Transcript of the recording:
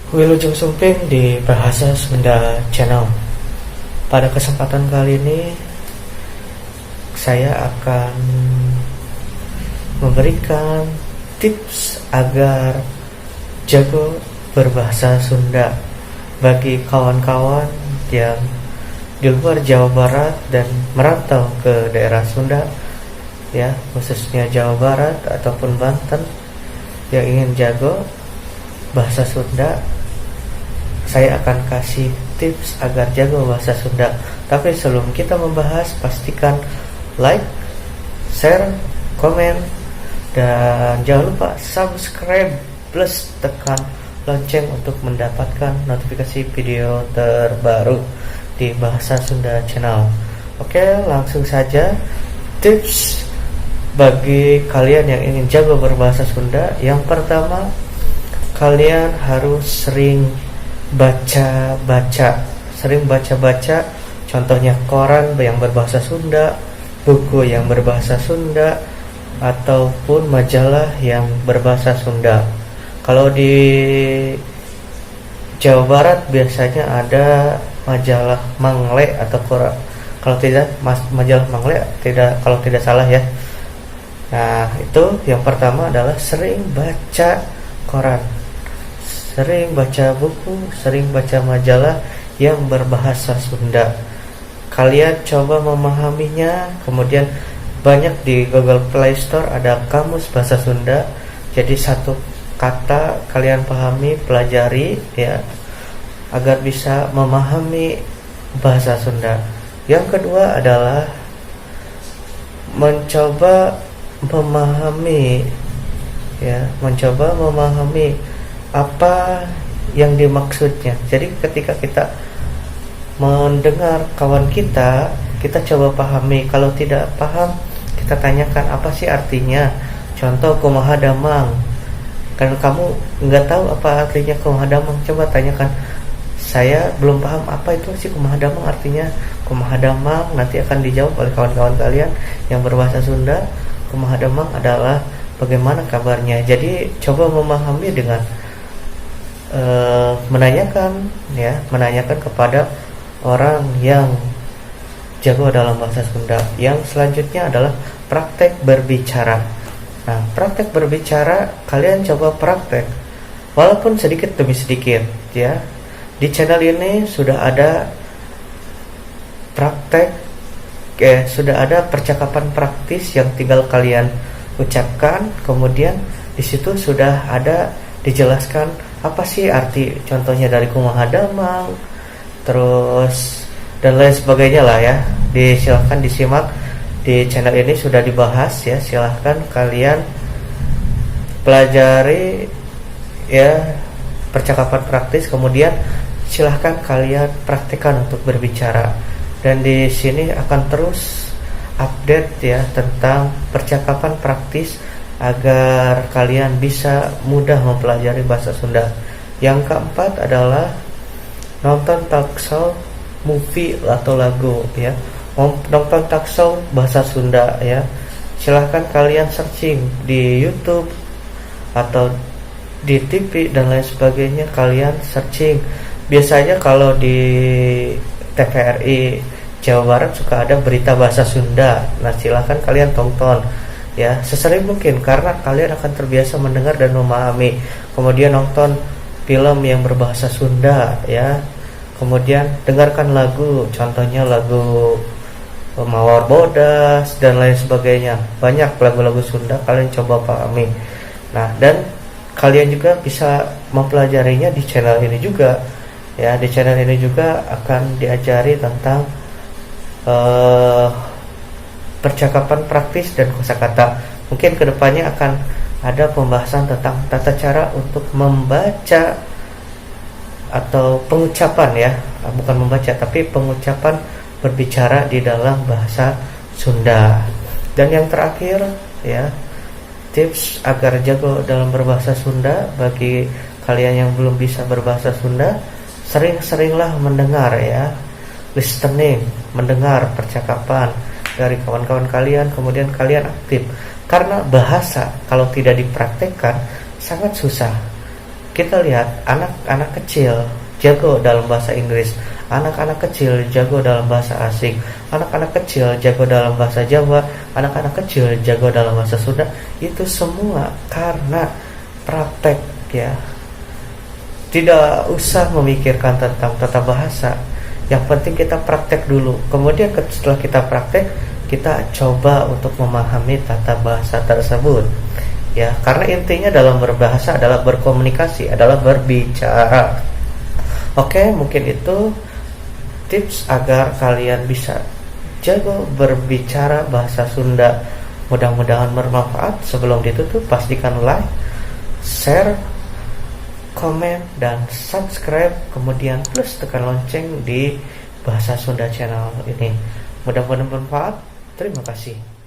Wilujeng Sumping di Bahasa Sunda Channel. Pada kesempatan kali ini saya akan memberikan tips agar jago berbahasa Sunda bagi kawan-kawan yang di luar Jawa Barat dan merantau ke daerah Sunda, ya, khususnya Jawa Barat ataupun Banten yang ingin jago bahasa Sunda. Saya akan kasih tips agar jago bahasa Sunda. Tapi sebelum kita membahas, pastikan like, share, komen, dan jangan lupa subscribe plus tekan lonceng untuk mendapatkan notifikasi video terbaru di Bahasa Sunda Channel. Oke, langsung saja tips bagi kalian yang ingin jago berbahasa Sunda. Yang pertama, kalian harus sering baca-baca, contohnya koran yang berbahasa Sunda, buku yang berbahasa Sunda, ataupun majalah yang berbahasa Sunda. Kalau di Jawa Barat biasanya ada majalah Mangle atau koran, kalau tidak majalah Mangle, kalau tidak salah ya. Nah, itu yang pertama adalah sering baca koran, sering baca buku, sering baca majalah yang berbahasa Sunda. Kalian coba memahaminya. Kemudian banyak di Google Play Store ada kamus bahasa Sunda. Jadi satu kata kalian pahami, pelajari ya, agar bisa memahami bahasa Sunda. Yang kedua adalah mencoba memahami apa yang dimaksudnya. Jadi ketika kita mendengar kawan kita coba pahami. Kalau tidak paham, kita tanyakan apa sih artinya. Contoh kumaha damang. Kalau kamu nggak tahu apa artinya kumaha damang, coba tanyakan. Saya belum paham apa itu sih kumaha damang artinya. Kumaha damang nanti akan dijawab oleh kawan-kawan kalian yang berbahasa Sunda. Kumaha damang adalah bagaimana kabarnya. Jadi coba memahami dengan menanyakan kepada orang yang jago dalam bahasa Sunda. Yang selanjutnya adalah praktek berbicara. Nah, praktek berbicara kalian coba praktek walaupun sedikit demi sedikit ya. Di channel ini sudah ada sudah ada percakapan praktis yang tinggal kalian ucapkan. Kemudian di situ sudah ada dijelaskan apa sih arti, contohnya dari kumaha damang, terus dan lain sebagainya lah ya. Silahkan disimak di channel ini, sudah dibahas ya. Silahkan kalian pelajari ya percakapan praktis. Kemudian silahkan kalian praktikkan untuk berbicara. Dan di sini akan terus update ya tentang percakapan praktis agar kalian bisa mudah mempelajari bahasa Sunda. Yang keempat adalah nonton talkshow, movie atau lagu ya. Nonton talkshow bahasa Sunda ya. Silahkan kalian searching di YouTube atau di TV dan lain sebagainya. Kalian searching. Biasanya kalau di TVRI Jawa Barat suka ada berita bahasa Sunda. Nah, silahkan kalian tonton ya sesering mungkin, karena kalian akan terbiasa mendengar dan memahami. Kemudian nonton film yang berbahasa Sunda ya. Kemudian dengarkan lagu, contohnya lagu Mawar Bodas dan lain sebagainya. Banyak lagu-lagu Sunda, kalian coba pahami. Nah, dan kalian juga bisa mempelajarinya di channel ini juga ya. Di channel ini juga akan diajari tentang percakapan praktis dan kosakata. Mungkin kedepannya akan ada pembahasan tentang tata cara untuk membaca atau pengucapan ya, bukan membaca tapi pengucapan berbicara di dalam bahasa Sunda. Dan yang terakhir ya, tips agar jago dalam berbahasa Sunda bagi kalian yang belum bisa berbahasa Sunda, sering-seringlah mendengar ya, listening, mendengar percakapan dari kawan-kawan kalian. Kemudian kalian aktif, karena bahasa kalau tidak dipraktekkan sangat susah. kita lihat anak-anak kecil jago dalam bahasa Inggris, anak-anak kecil jago dalam bahasa asing, anak-anak kecil jago dalam bahasa Jawa, anak-anak kecil jago dalam bahasa Sunda. Itu semua karena praktek ya. Tidak usah memikirkan tentang tata bahasa. Yang penting kita praktek dulu. Kemudian setelah kita praktek, kita coba untuk memahami tata bahasa tersebut. Ya, karena intinya dalam berbahasa adalah berkomunikasi, adalah berbicara. Oke, mungkin itu tips agar kalian bisa jago berbicara bahasa Sunda. Mudah-mudahan bermanfaat. Sebelum ditutup, pastikan like, share, komen, dan subscribe, kemudian plus tekan lonceng di Bahasa Sunda channel ini. Mudah-mudahan bermanfaat. Terima kasih.